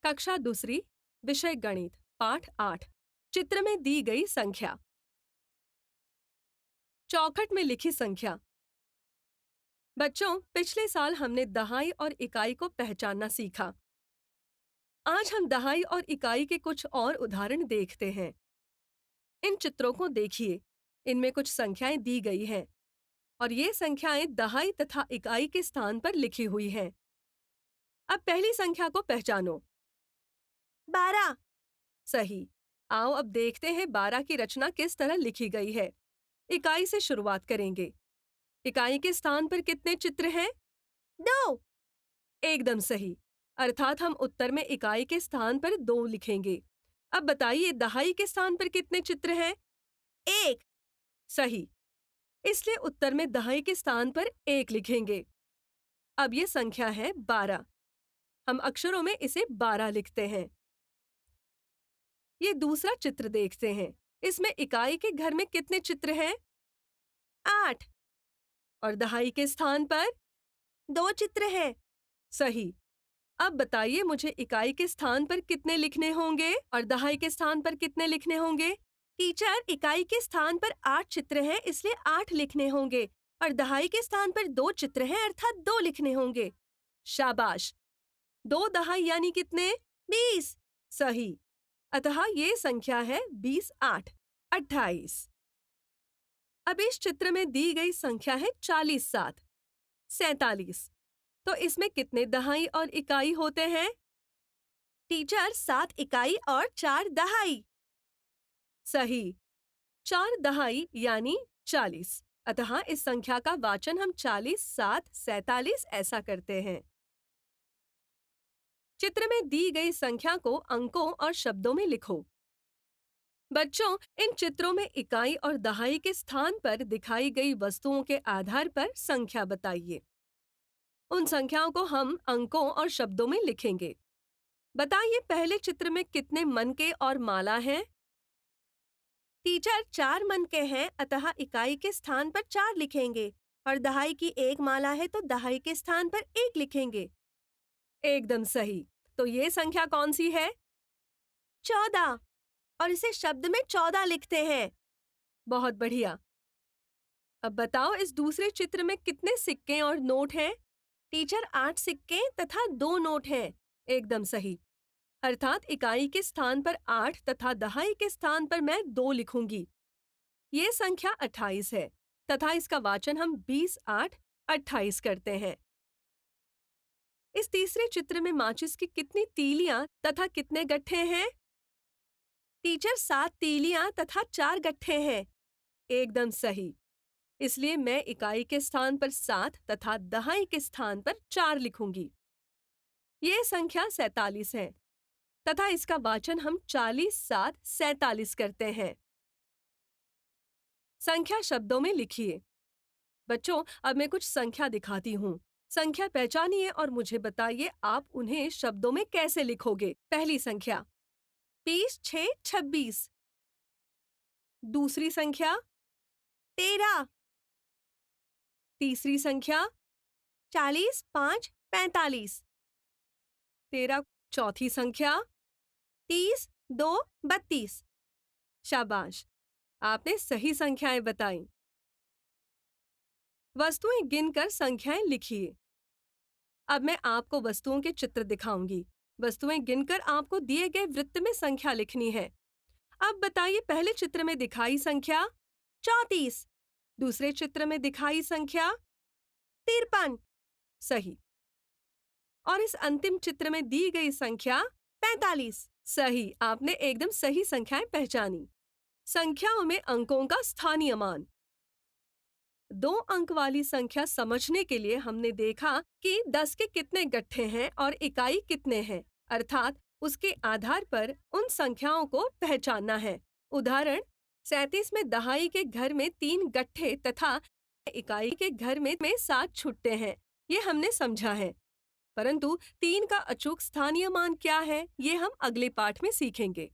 कक्षा दूसरी, विषय गणित, पाठ 8। चित्र में दी गई संख्या। चौखट में लिखी संख्या। बच्चों, पिछले साल हमने दहाई और इकाई को पहचानना सीखा। आज हम दहाई और इकाई के कुछ और उदाहरण देखते हैं। इन चित्रों को देखिए, इनमें कुछ संख्याएं दी गई हैं और ये संख्याएं दहाई तथा इकाई के स्थान पर लिखी हुई हैं। अब पहली संख्या को पहचानो। 12। सही। आओ अब देखते हैं 12 की रचना किस तरह लिखी गई है। इकाई से शुरुआत करेंगे। इकाई के स्थान पर कितने चित्र हैं? 2। एकदम सही। अर्थात हम उत्तर में इकाई के स्थान पर 2 लिखेंगे। अब बताइए दहाई के स्थान पर कितने चित्र हैं? 1। सही। इसलिए उत्तर में दहाई के स्थान पर 1 लिखेंगे। अब ये संख्या है 12। हम अक्षरों में इसे 12 लिखते हैं। ये दूसरा चित्र देखते हैं। इसमें इकाई के घर में कितने चित्र हैं? 8। और दहाई के स्थान पर 2 चित्र हैं। सही। अब बताइए मुझे इकाई के स्थान पर कितने लिखने होंगे और दहाई के स्थान पर कितने लिखने होंगे? टीचर, इकाई के स्थान पर 8 चित्र हैं, इसलिए 8 लिखने होंगे और दहाई के स्थान पर 2 चित्र हैं, अर्थात 2 लिखने होंगे। शाबाश। 2 दहाई यानी कितने? 20। सही। अतः ये संख्या है 20 8 28। अब इस चित्र में दी गई संख्या है 40 7 47। तो इसमें कितने दहाई और इकाई होते हैं? टीचर, 7 इकाई और 4 दहाई। सही। 4 दहाई यानी 40। अतः इस संख्या का वाचन हम 40 7 47 ऐसा करते हैं। चित्र में दी गई संख्या को अंकों और शब्दों में लिखो। बच्चों, इन चित्रों में इकाई और दहाई के स्थान पर दिखाई गई वस्तुओं के आधार पर संख्या बताइए। उन संख्याओं को हम अंकों और शब्दों में लिखेंगे। बताइए पहले चित्र में कितने मनके और माला हैं? टीचर, 4 मनके हैं, अतः इकाई के स्थान पर 4 लिखेंगे और दहाई की 1 माला है तो दहाई के स्थान पर 1 लिखेंगे। एकदम सही। तो ये संख्या कौन सी है? 14। और इसे शब्द में 14 लिखते हैं। बहुत बढ़िया। अब बताओ इस दूसरे चित्र में कितने सिक्के और नोट हैं? टीचर, 8 सिक्के तथा 2 नोट हैं। एकदम सही। अर्थात इकाई के स्थान पर 8 तथा दहाई के स्थान पर मैं 2 लिखूंगी। ये संख्या 28 है तथा इसका वाचन हम 20 8 28 करते हैं। इस तीसरे चित्र में माचिस की कितनी तीलियां तथा कितने गट्ठे हैं? टीचर, 7 तीलियां तथा 4 गट्ठे हैं। एकदम सही। इसलिए मैं इकाई के स्थान पर 7 तथा दहाई के स्थान पर 4 लिखूंगी। यह संख्या 47 है तथा इसका वाचन हम 40 7 47 करते हैं। संख्या शब्दों में लिखिए। बच्चों, अब मैं कुछ संख्या दिखाती हूँ। संख्या पहचानिए और मुझे बताइए आप उन्हें शब्दों में कैसे लिखोगे। पहली संख्या 20 6 26। दूसरी संख्या 13। तीसरी संख्या 40 5 45। चौथी संख्या 30 2 32। शाबाश, आपने सही संख्याएं बताई। वस्तुएं गिनकर संख्याएं लिखिए। अब मैं आपको वस्तुओं के चित्र दिखाऊंगी। वस्तुएं गिनकर आपको दिए गए वृत्त में संख्या लिखनी है। अब बताइए पहले चित्र में दिखाई संख्या 34। दूसरे चित्र में दिखाई संख्या 53। सही। और इस अंतिम चित्र में दी गई संख्या 45। सही। आपने एकदम सही संख्याएं पहचानी। संख्याओं में अंकों का स्थानीय मान। 2 अंक वाली संख्या समझने के लिए हमने देखा कि 10 के कितने गट्ठे हैं और इकाई कितने हैं, अर्थात उसके आधार पर उन संख्याओं को पहचानना है। उदाहरण 37 में दहाई के घर में 3 गट्ठे तथा इकाई के घर में 7 छुट्टे हैं। ये हमने समझा है। परंतु 3 का अचूक स्थानीय मान क्या है, ये हम अगले पाठ में सीखेंगे।